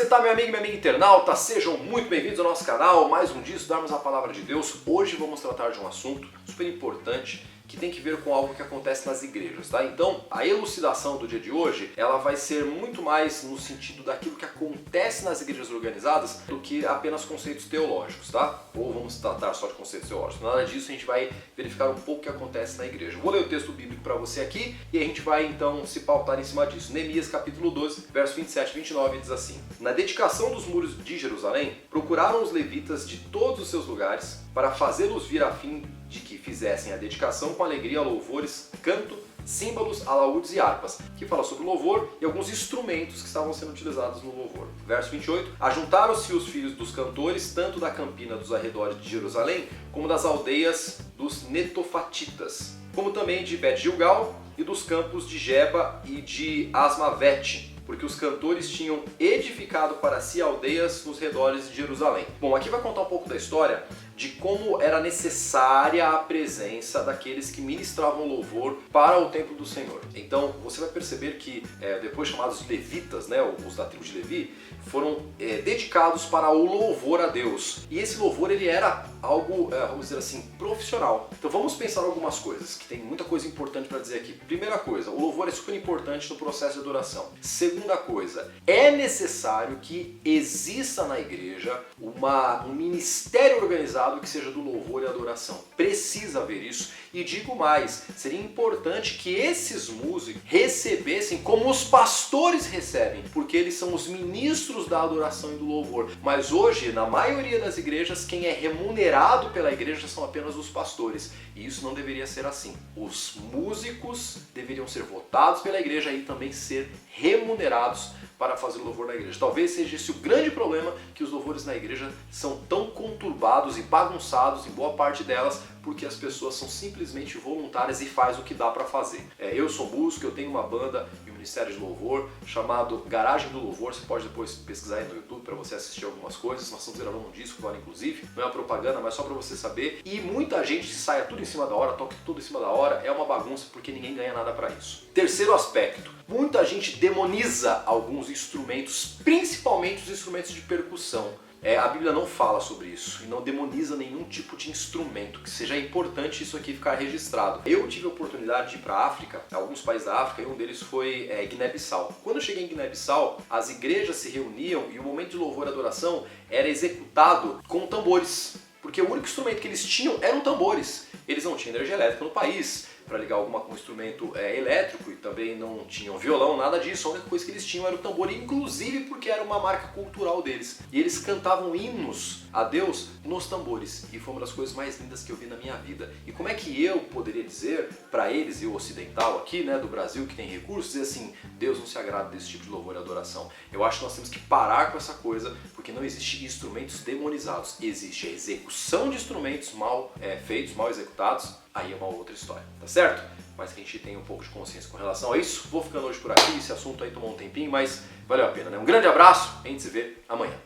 tá, meu amigo e minha amiga internauta? Sejam muito bem-vindos ao nosso canal. Mais um dia estudarmos a Palavra de Deus. Hoje vamos tratar de um assunto super importante que tem que ver com algo que acontece nas igrejas, tá? Então, a elucidação do dia de hoje, ela vai ser muito mais no sentido daquilo que acontece nas igrejas organizadas do que apenas conceitos teológicos, tá? Ou vamos tratar só de conceitos teológicos. Nada disso, a gente vai verificar um pouco o que acontece na igreja. Vou ler o texto bíblico para você aqui e a gente vai então se pautar em cima disso. Neemias capítulo 12, verso 27 e 29 diz assim: Na dedicação dos muros de Jerusalém, procuraram os levitas de todos os seus lugares para fazê-los vir a fim de que fizessem a dedicação com alegria, louvores, canto, símbolos, alaúdes e harpas, que fala sobre o louvor e alguns instrumentos que estavam sendo utilizados no louvor. Verso 28, ajuntaram-se os filhos dos cantores, tanto da campina dos arredores de Jerusalém, como das aldeias dos netofatitas, como também de Bet-Gilgal e dos campos de Geba e de Asmavete, porque os cantores tinham edificado para si aldeias nos redores de Jerusalém. Bom, aqui vai contar um pouco da história de como era necessária a presença daqueles que ministravam louvor para o templo do Senhor. Então você vai perceber que depois chamados de levitas, né, os da tribo de Levi, foram dedicados para o louvor a Deus. E esse louvor ele era algo, vamos dizer assim, profissional. Então vamos pensar algumas coisas, que tem muita coisa importante para dizer aqui. Primeira coisa, o louvor é super importante no processo de adoração. Segunda coisa, é necessário que exista na igreja um ministério organizado que seja do louvor e adoração. Precisa haver isso. E digo mais, seria importante que esses músicos recebessem como os pastores recebem, porque eles são os ministros da adoração e do louvor. Mas hoje, na maioria das igrejas, quem é remunerado pela igreja são apenas os pastores. E isso não deveria ser assim. Os músicos deveriam ser votados pela igreja e também ser remunerados para fazer louvor na igreja. Talvez seja esse o grande problema, que os louvores na igreja são tão conturbados e bagunçados, em boa parte delas, porque as pessoas são simplesmente voluntárias e faz o que dá para fazer. Eu sou músico, eu tenho uma banda e um ministério de louvor chamado Garagem do Louvor. Você pode depois pesquisar aí no YouTube para você assistir algumas coisas. Nós estamos gravando um disco agora, inclusive. Não é uma propaganda, mas só para você saber. E muita gente saia tudo em cima da hora, toca tudo em cima da hora. É uma bagunça porque ninguém ganha nada para isso. Terceiro aspecto. Muita gente demoniza alguns instrumentos, principalmente os instrumentos de percussão. A Bíblia não fala sobre isso e não demoniza nenhum tipo de instrumento, que seja importante isso aqui ficar registrado. Eu tive a oportunidade de ir para a África, alguns países da África, e um deles foi Guiné-Bissau. Quando eu cheguei em Guiné-Bissau, as igrejas se reuniam e o momento de louvor e adoração era executado com tambores, porque o único instrumento que eles tinham eram tambores. Eles não tinham energia elétrica no país para ligar algum instrumento elétrico e também não tinham violão, nada disso. A única coisa que eles tinham era o tambor, inclusive porque era uma marca cultural deles. E eles cantavam hinos a Deus nos tambores. E foi uma das coisas mais lindas que eu vi na minha vida. E como é que eu poderia dizer para eles, eu ocidental aqui, né, do Brasil, que tem recursos, dizer assim, Deus não se agrada desse tipo de louvor e adoração. Eu acho que nós temos que parar com essa coisa, porque não existe instrumentos demonizados. Existe a execução de instrumentos mal feitos, mal executados. Aí é uma outra história, tá certo? Mas que a gente tenha um pouco de consciência com relação a isso. Vou ficando hoje por aqui, esse assunto aí tomou um tempinho, mas valeu a pena, né? Um grande abraço, a gente se vê amanhã.